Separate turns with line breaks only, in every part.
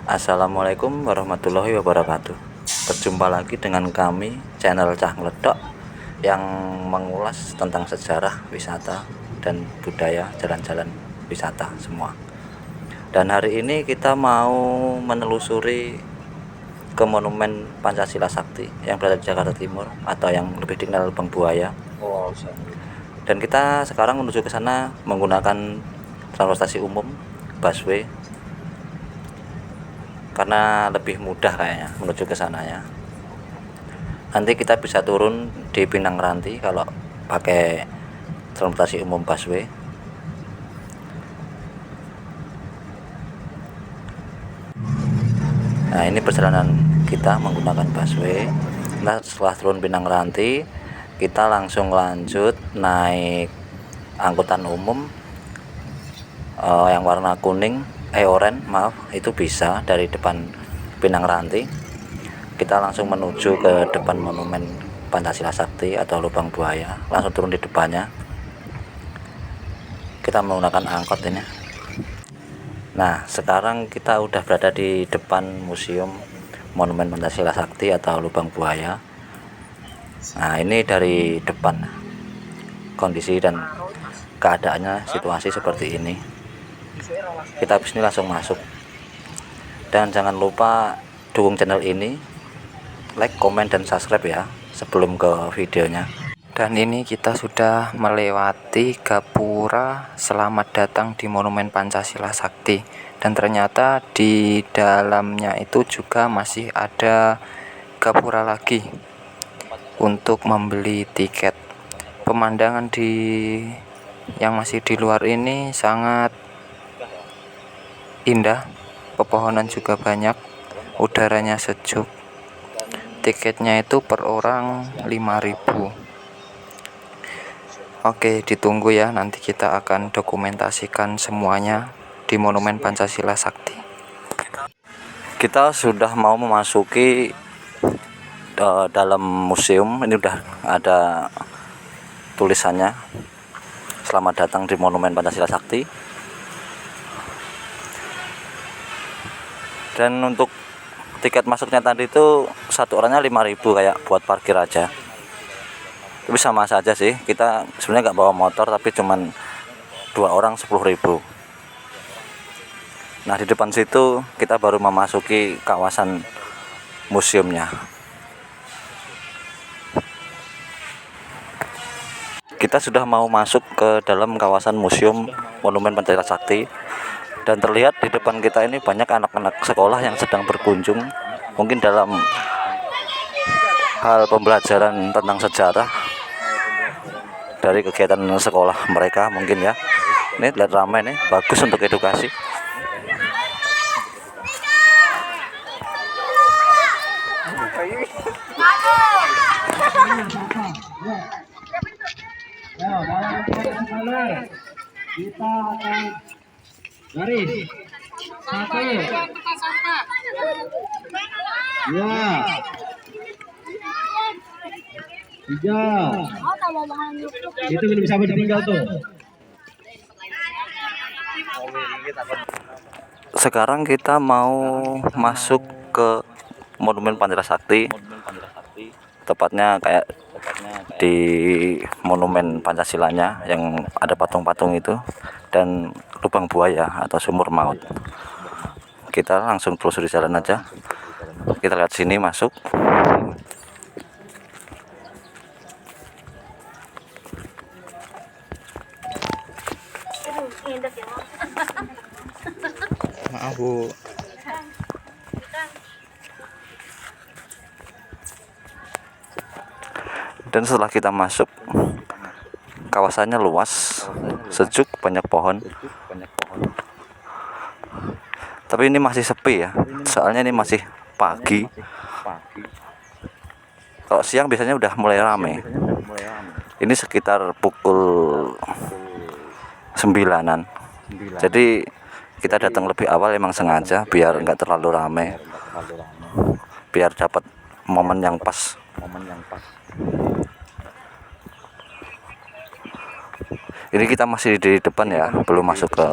Assalamualaikum warahmatullahi wabarakatuh. Berjumpa lagi dengan kami, channel Cah Ngledok, yang mengulas tentang sejarah, wisata, dan budaya jalan-jalan wisata semua. Dan hari ini kita mau menelusuri ke Monumen Pancasila Sakti yang berada di Jakarta Timur, atau yang lebih dikenal Lubang Buaya. Dan kita sekarang menuju ke sana menggunakan transportasi umum, busway, karena lebih mudah kayaknya menuju ke sananya. Nanti kita bisa turun di Pinang Ranti kalau pakai transportasi umum busway. Nah, ini perjalanan kita menggunakan busway. Nah, setelah turun Pinang Ranti, kita langsung lanjut naik angkutan umum yang warna kuning, oranye maaf, itu bisa dari depan Pinang Ranti. Kita langsung menuju ke depan Monumen Pancasila Sakti atau Lubang Buaya, langsung turun di depannya. Kita menggunakan angkot ini. Nah, sekarang kita udah berada di depan Museum Monumen Pancasila Sakti atau Lubang Buaya. Nah, ini dari depan kondisi dan keadaannya, situasi seperti ini. Kita habis ini langsung masuk. Dan jangan lupa dukung channel ini, like, komen, dan subscribe ya sebelum ke videonya. Dan ini kita sudah melewati gapura selamat datang di Monumen Pancasila Sakti. Dan ternyata di dalamnya itu juga masih ada gapura lagi untuk membeli tiket. Pemandangan yang masih di luar ini sangat indah. Pepohonan juga banyak, udaranya sejuk. Tiketnya itu per orang 5.000. Oke, ditunggu ya, nanti kita akan dokumentasikan semuanya di Monumen Pancasila Sakti. Kita sudah mau memasuki dalam museum. Ini udah ada tulisannya, selamat datang di Monumen Pancasila Sakti. Dan untuk tiket masuknya tadi itu satu orangnya 5.000, kayak buat parkir aja. Tapi sama saja sih, kita sebenarnya nggak bawa motor, tapi cuman 2 orang 10.000. Nah, di depan situ kita baru memasuki kawasan museumnya. Kita sudah mau masuk ke dalam kawasan Museum Monumen Pancasila Sakti. Dan terlihat di depan kita ini banyak anak-anak sekolah yang sedang berkunjung, mungkin dalam hal pembelajaran tentang sejarah dari kegiatan sekolah mereka mungkin ya. Ini lihat ramai nih, bagus untuk edukasi.
Kita akan garis satu, dua, tiga. Itu belum bisa ditinggal tuh.
Sekarang kita mau masuk ke Monumen Pancasila Sakti, tepatnya kayak di Monumen Pancasilanya yang ada patung-patung itu, dan Lubang Buaya atau Sumur Maut. Kita langsung telusuri jalan aja. Kita lihat sini masuk. Maaf Bu. Dan setelah kita masuk, kawasannya luas, sejuk, banyak pohon. Tapi ini masih sepi ya, soalnya ini masih pagi. Kalau siang biasanya udah mulai rame. Ini sekitar pukul 9-an. Jadi kita datang lebih awal emang sengaja biar nggak terlalu rame, biar dapat momen yang pas. Ini kita masih di depan ya, belum masuk ke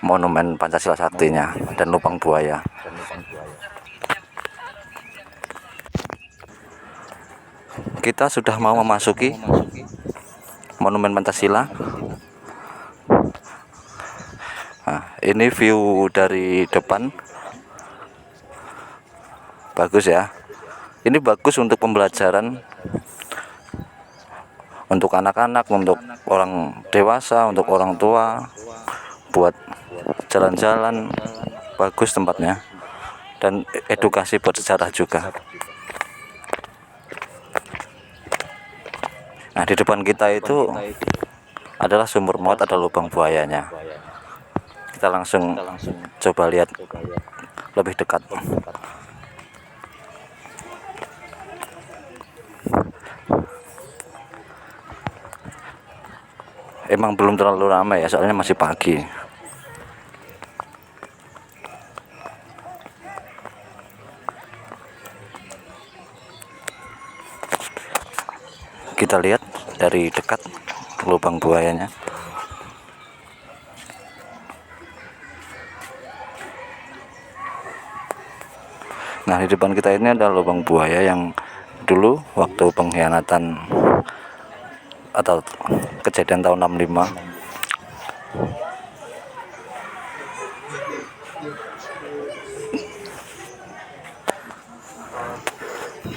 monumen Pancasila Saktinya dan lubang buaya. Kita sudah mau memasuki monumen Pancasila. Nah, ini view dari depan. Bagus ya. Ini bagus untuk pembelajaran, untuk anak-anak, untuk orang dewasa, untuk orang tua, buat jalan-jalan. Bagus tempatnya, dan edukasi buat sejarah juga. Nah, di depan kita itu adalah sumur maut, ada lubang buayanya. Kita langsung coba lihat lebih dekat. Emang belum terlalu ramai ya, soalnya masih pagi. Kita lihat dari dekat lubang buayanya. Nah, di depan kita ini ada lubang buaya yang dulu waktu pengkhianatan atau kejadian tahun 65.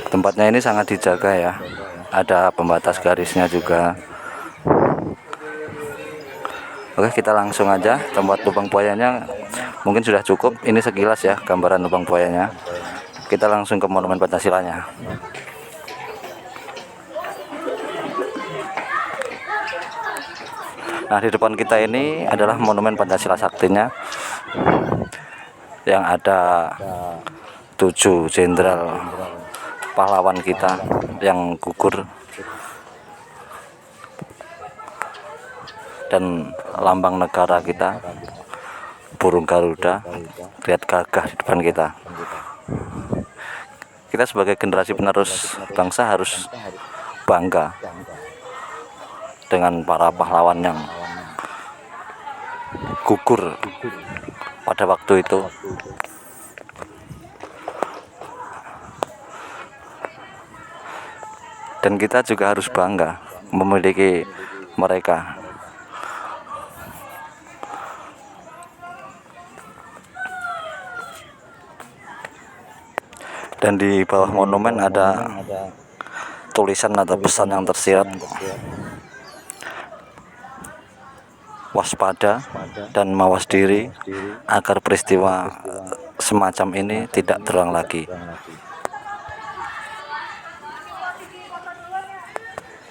Tempatnya ini sangat dijaga ya. Ada pembatas garisnya juga. Oke, kita langsung aja tempat lubang buayanya. Mungkin sudah cukup. Ini sekilas ya gambaran lubang buayanya. Kita langsung ke monumen Pancasilanya. Nah, di depan kita ini adalah monumen Pancasila Saktinya, yang ada 7 jenderal pahlawan kita yang gugur, dan lambang negara kita, burung Garuda, lihat gagah di depan kita. Kita sebagai generasi penerus bangsa harus bangga dengan para pahlawan yang gugur pada waktu itu. Dan kita juga harus bangga memiliki mereka. Dan di bawah monumen ada tulisan atau pesan yang tersirat, waspada dan mawas diri agar peristiwa semacam ini tidak terulang lagi.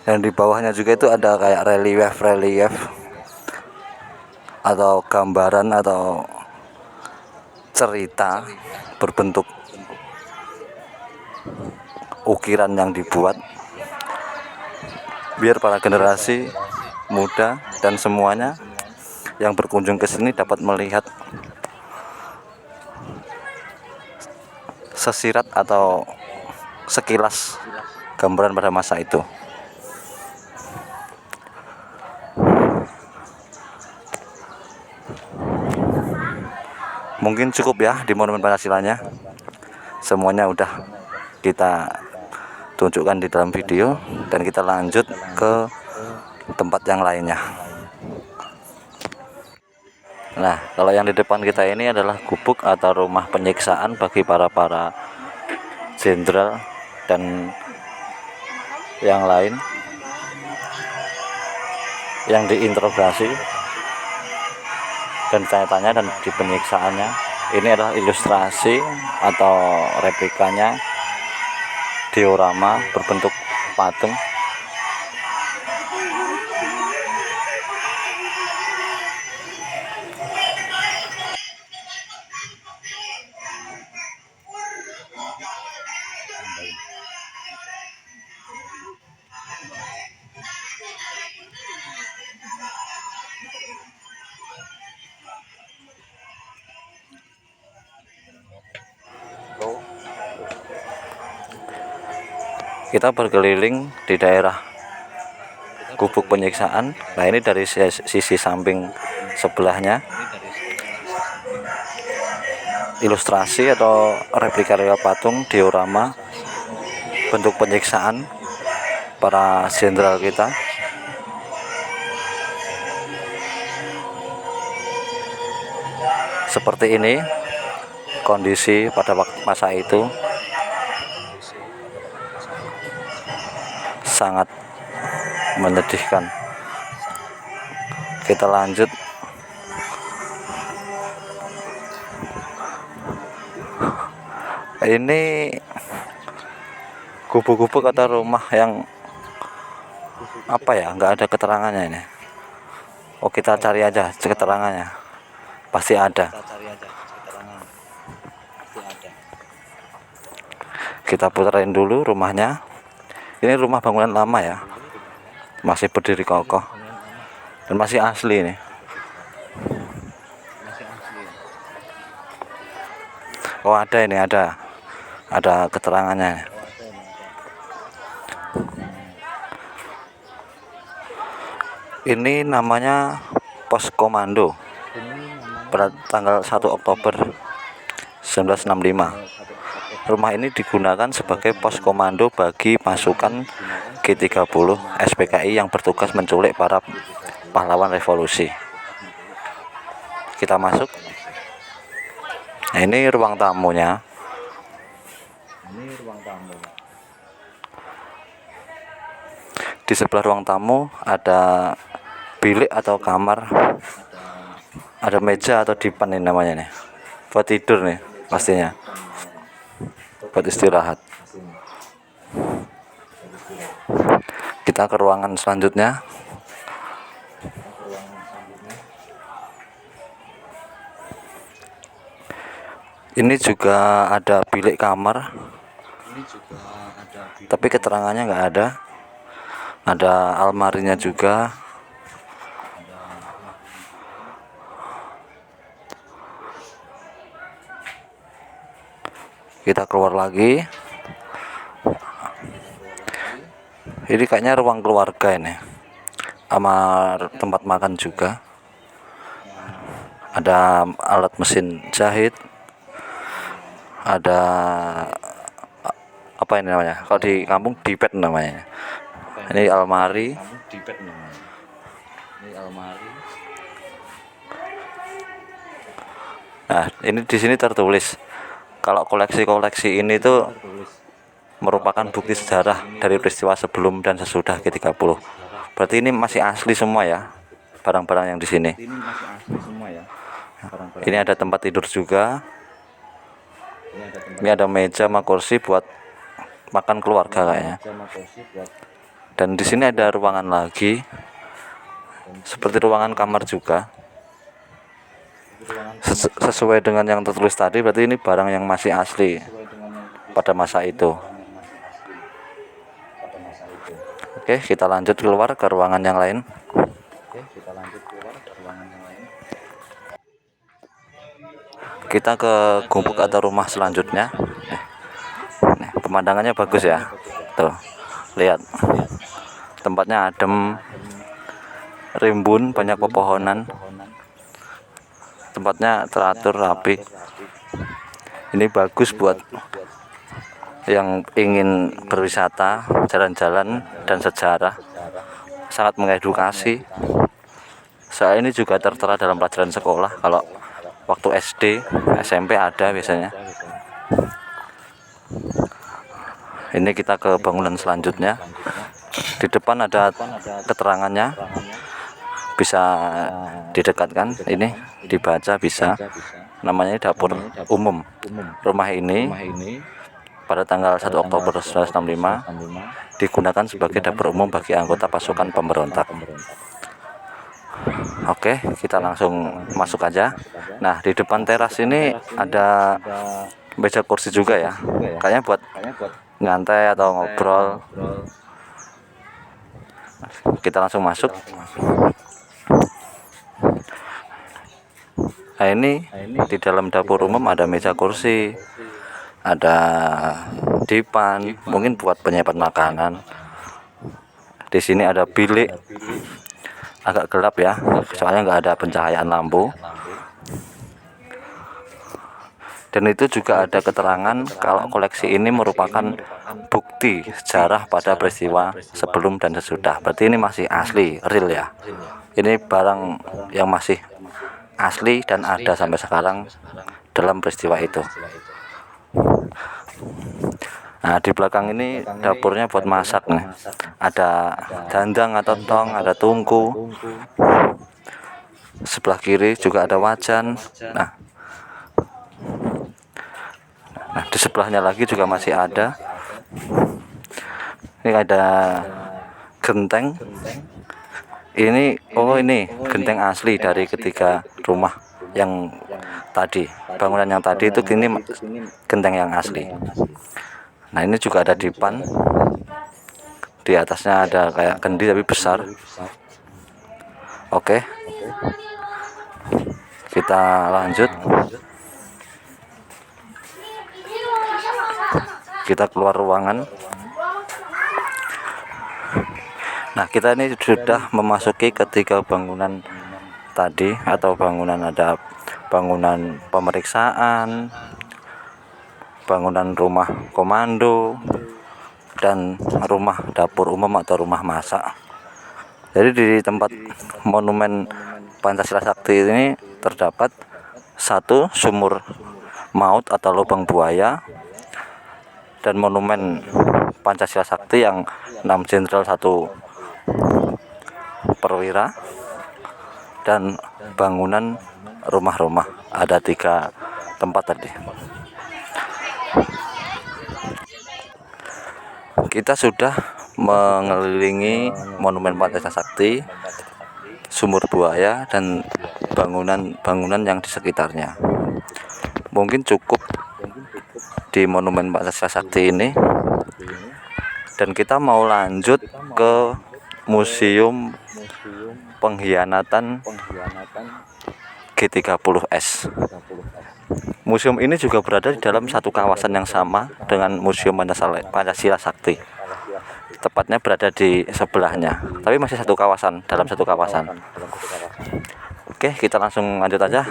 Dan di bawahnya juga itu ada kayak relief atau gambaran atau cerita berbentuk ukiran yang dibuat biar para generasi muda dan semuanya yang berkunjung ke sini dapat melihat sesirat atau sekilas gambaran pada masa itu. Mungkin cukup ya di monumen Pancasilanya. Semuanya udah kita tunjukkan di dalam video, dan kita lanjut ke tempat yang lainnya. Nah, kalau yang di depan kita ini adalah gubuk atau rumah penyiksaan bagi para jenderal dan yang lain yang diinterogasi dan tanya-tanya dan di penyiksaannya. Ini adalah ilustrasi atau replikanya diorama berbentuk patung. Kita berkeliling di daerah gubuk penyiksaan. Nah, ini dari sisi samping sebelahnya ilustrasi atau replika patung diorama bentuk penyiksaan para jenderal kita. Seperti ini kondisi pada masa itu, sangat menyedihkan. Kita lanjut. Ini gubuk-gubuk atau rumah yang apa ya, nggak ada keterangannya ini. Oh, kita cari aja keterangannya, pasti ada. Kita puterin dulu rumahnya. Ini rumah bangunan lama ya, masih berdiri kokoh dan masih asli ini. Oh, ada ini, ada keterangannya. Ini namanya pos komando pada tanggal 1 Oktober 1965. Rumah ini digunakan sebagai pos komando bagi pasukan G30 SPKI yang bertugas menculik para pahlawan revolusi. Kita masuk. Nah, ini ruang tamunya. Di sebelah ruang tamu ada bilik atau kamar, ada meja atau dipan ini namanya nih, buat tidur nih pastinya, buat istirahat. Kita ke ruangan selanjutnya. Ini juga ada bilik kamar, tapi keterangannya nggak ada. Ada almarinya juga. Kita keluar lagi. Ini kayaknya ruang keluarga ini, sama tempat makan juga. Ada alat mesin jahit. Ada apa ini namanya? Kalau di kampung dipet namanya. Ini almari. Nah, ini di sini tertulis kalau koleksi-koleksi ini tuh merupakan bukti sejarah dari peristiwa sebelum dan sesudah G30. Berarti ini masih asli semua ya, barang-barang yang di sini. Ini ada tempat tidur juga. Ini ada meja sama kursi buat makan keluarga kayaknya. Dan di sini ada ruangan lagi, seperti ruangan kamar juga. Sesuai dengan yang tertulis tadi, berarti ini barang yang masih asli pada masa itu. Oke, kita lanjut keluar ke ruangan yang lain. Kita ke gubuk atau rumah selanjutnya. Nih, pemandangannya bagus ya. Tuh, lihat. Tempatnya adem, rimbun, banyak pepohonan. Tempatnya teratur rapi. Ini bagus buat yang ingin berwisata, jalan-jalan dan sejarah. Sangat mengedukasi. Soal ini juga tertera dalam pelajaran sekolah. Kalau waktu SD, SMP ada biasanya. Ini kita ke bangunan selanjutnya. Di depan ada keterangannya, bisa didekatkan, ini dibaca bisa. Namanya dapur umum. Rumah ini pada tanggal 1 Oktober 1965 digunakan sebagai dapur umum bagi anggota pasukan pemberontak. Oke, kita langsung masuk aja. Nah, di depan teras ini ada meja kursi juga ya, kayaknya buat nyantai atau ngobrol. Kita langsung masuk. Nah, ini di dalam dapur umum ada meja kursi, ada dipan, mungkin buat penyimpanan makanan. Di sini ada bilik, agak gelap ya, soalnya nggak ada pencahayaan lampu. Dan itu juga ada keterangan kalau koleksi ini merupakan bukti sejarah pada peristiwa sebelum dan sesudah. Berarti ini masih asli, real ya. Ini barang yang masih asli dan ada sampai sekarang dalam peristiwa itu. Nah, di belakang ini dapurnya buat masak nih. Ada dandang atau tong, ada tungku. Sebelah kiri juga ada wajan. Nah, di sebelahnya lagi juga masih ada. Ini ada genteng. Ini genteng asli dari ketiga rumah yang tadi. Bangunan yang tadi itu ini genteng yang asli. Nah, ini juga ada dipan. Di atasnya ada kayak kendi tapi besar. Oke. Kita lanjut. Kita keluar ruangan. Nah, kita ini sudah memasuki ketiga bangunan tadi, atau ada bangunan pemeriksaan, bangunan rumah komando, dan rumah dapur umum atau rumah masak. Jadi di tempat monumen Pancasila Sakti ini terdapat satu sumur maut atau lubang buaya, dan monumen Pancasila Sakti yang 6 jenderal 1 perwira, dan bangunan rumah-rumah. Ada 3 tempat tadi. Kita sudah mengelilingi monumen Pancasila Sakti, sumur buaya, dan bangunan-bangunan yang di sekitarnya. Mungkin cukup di monumen Pancasila Sakti ini, dan kita mau lanjut ke Museum Pengkhianatan G30S. Museum ini juga berada di dalam satu kawasan yang sama dengan Museum Pancasila Sakti. Tepatnya berada di sebelahnya, tapi masih dalam satu kawasan. Oke, kita langsung lanjut aja.